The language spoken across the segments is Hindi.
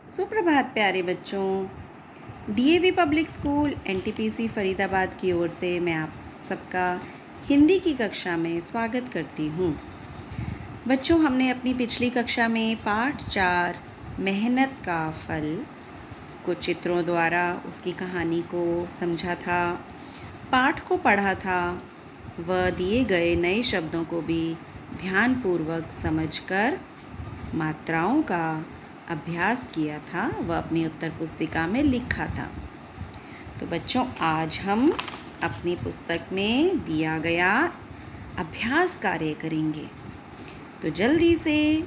सुप्रभात प्यारे बच्चों। DAV public school NTPC Faridabad की ओर से मैं आप सबका हिंदी की कक्षा में स्वागत करती हूँ। बच्चों, हमने अपनी पिछली कक्षा में पाठ 4 मेहनत का फल कुछ चित्रों द्वारा उसकी कहानी को समझा था, पाठ को पढ़ा था व दिए गए नए शब्दों को भी ध्यानपूर्वक समझकर मात्राओं का अभ्यास किया था व अपनी उत्तर पुस्तिका में लिखा था। तो बच्चों, आज हम अपनी पुस्तक में दिया गया अभ्यास कार्य करेंगे। तो जल्दी से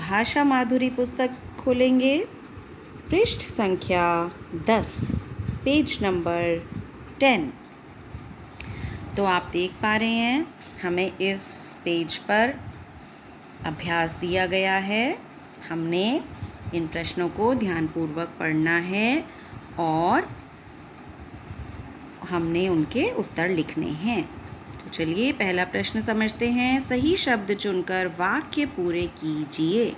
भाषा माधुरी पुस्तक खोलेंगे, पृष्ठ संख्या 10, पेज नंबर 10। तो आप देख पा रहे हैं, हमें इस पेज पर अभ्यास दिया गया है। हमने इन प्रश्नों को ध्यानपूर्वक पढ़ना है और हमने उनके उत्तर लिखने हैं। तो चलिए पहला प्रश्न समझते हैं। सही शब्द चुनकर वाक्य पूरे कीजिए।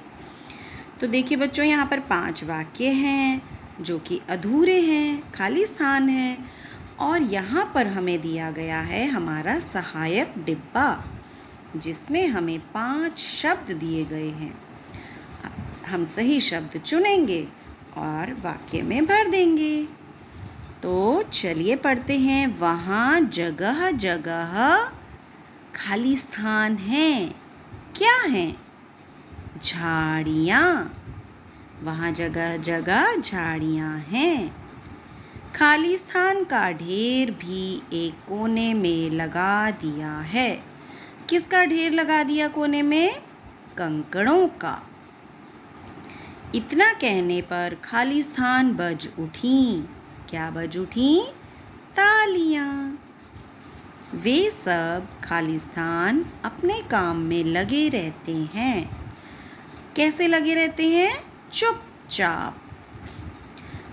तो देखिए बच्चों, यहाँ पर 5 वाक्य हैं जो कि अधूरे हैं, खाली स्थान है और यहाँ पर हमें दिया गया है हमारा सहायक डिब्बा जिसमें हमें 5 शब्द दिए गए हैं। हम सही शब्द चुनेंगे और वाक्य में भर देंगे। तो चलिए पढ़ते हैं। वहाँ जगह जगह खाली स्थान हैं। क्या हैं? झाड़ियाँ। वहाँ जगह जगह झाड़ियाँ हैं। खाली स्थान का ढेर भी एक कोने में लगा दिया है। किसका ढेर लगा दिया कोने में? कंकड़ों का। इतना कहने पर खाली स्थान बज उठी। क्या बज उठी? तालियां। वे सब खाली स्थान अपने काम में लगे रहते हैं। कैसे लगे रहते हैं? चुपचाप।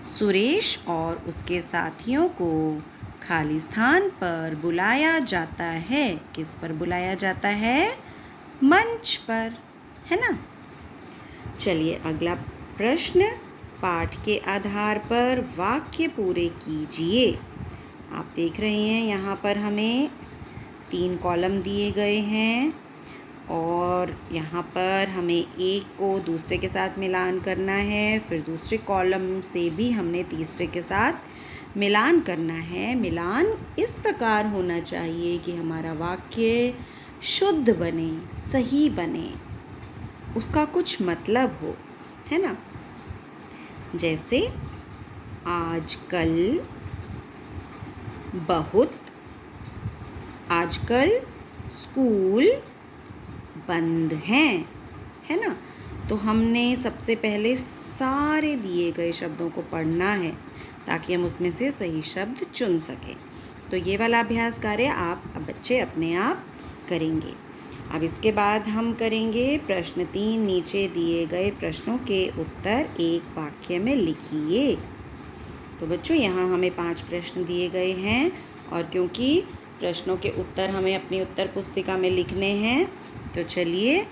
सुरेश और उसके साथियों को खाली स्थान पर बुलाया जाता है। किस पर बुलाया जाता है? मंच पर, है ना? चलिए अगला प्रश्न। पाठ के आधार पर वाक्य पूरे कीजिए। आप देख रहे हैं यहाँ पर हमें 3 कॉलम दिए गए हैं और यहाँ पर हमें एक को दूसरे के साथ मिलान करना है, फिर दूसरे कॉलम से भी हमने तीसरे के साथ मिलान करना है। मिलान इस प्रकार होना चाहिए कि हमारा वाक्य शुद्ध बने, सही बने, उसका कुछ मतलब हो, है ना? जैसे आजकल, बहुत, आजकल स्कूल बंद हैं, है ना? तो हमने सबसे पहले सारे दिए गए शब्दों को पढ़ना है ताकि हम उसमें से सही शब्द चुन सकें। तो ये वाला अभ्यास कार्य आप बच्चे अपने आप करेंगे। अब इसके बाद हम करेंगे प्रश्न 3। नीचे दिए गए प्रश्नों के उत्तर एक वाक्य में लिखिए। तो बच्चों, यहाँ हमें 5 प्रश्न दिए गए हैं और क्योंकि प्रश्नों के उत्तर हमें अपनी उत्तर पुस्तिका में लिखने हैं, तो चलिए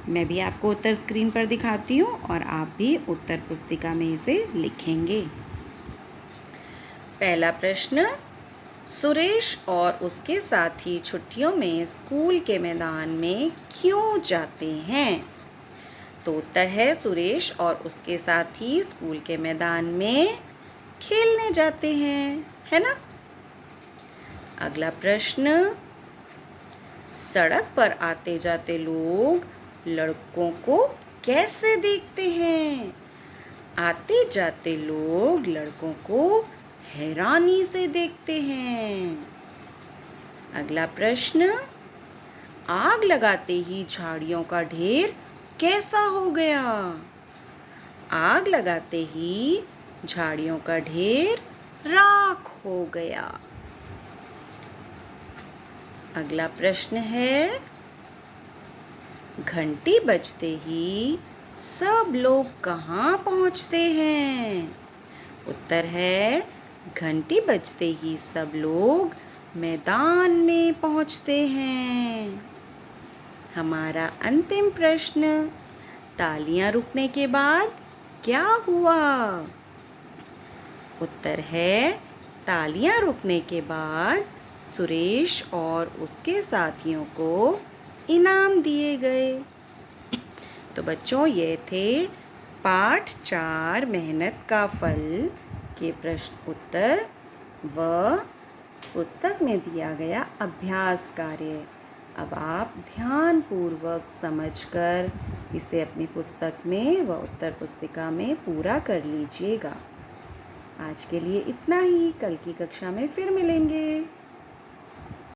मैं भी आपको उत्तर स्क्रीन पर दिखाती हूँ और आप भी उत्तर पुस्तिका में इसे लिखेंगे। पहला प्रश्न, सुरेश और उसके साथी छुट्टियों में स्कूल के मैदान में क्यों जाते हैं? तो उत्तर है सुरेश और उसके साथी स्कूल के मैदान में खेलने जाते हैं, है ना? अगला प्रश्न, सड़क पर आते जाते लोग लड़कों को कैसे देखते हैं? आते जाते लोग लड़कों को हैरानी से देखते हैं। अगला प्रश्न, आग लगाते ही झाड़ियों का ढेर कैसा हो गया? आग लगाते ही झाड़ियों का ढेर राख हो गया। अगला प्रश्न है, घंटी बजते ही सब लोग कहाँ पहुँचते हैं? उत्तर है, घंटी बजते ही सब लोग मैदान में पहुँचते हैं। हमारा अंतिम प्रश्न, तालियां रुकने के बाद क्या हुआ? उत्तर है तालियां रुकने के बाद सुरेश और उसके साथियों को इनाम दिए गए। तो बच्चों, ये थे पाठ 4 मेहनत का फल के प्रश्न उत्तर व पुस्तक में दिया गया अभ्यास कार्य। अब आप ध्यानपूर्वक समझकर इसे अपनी पुस्तक में व उत्तर पुस्तिका में पूरा कर लीजिएगा। आज के लिए इतना ही। कल की कक्षा में फिर मिलेंगे।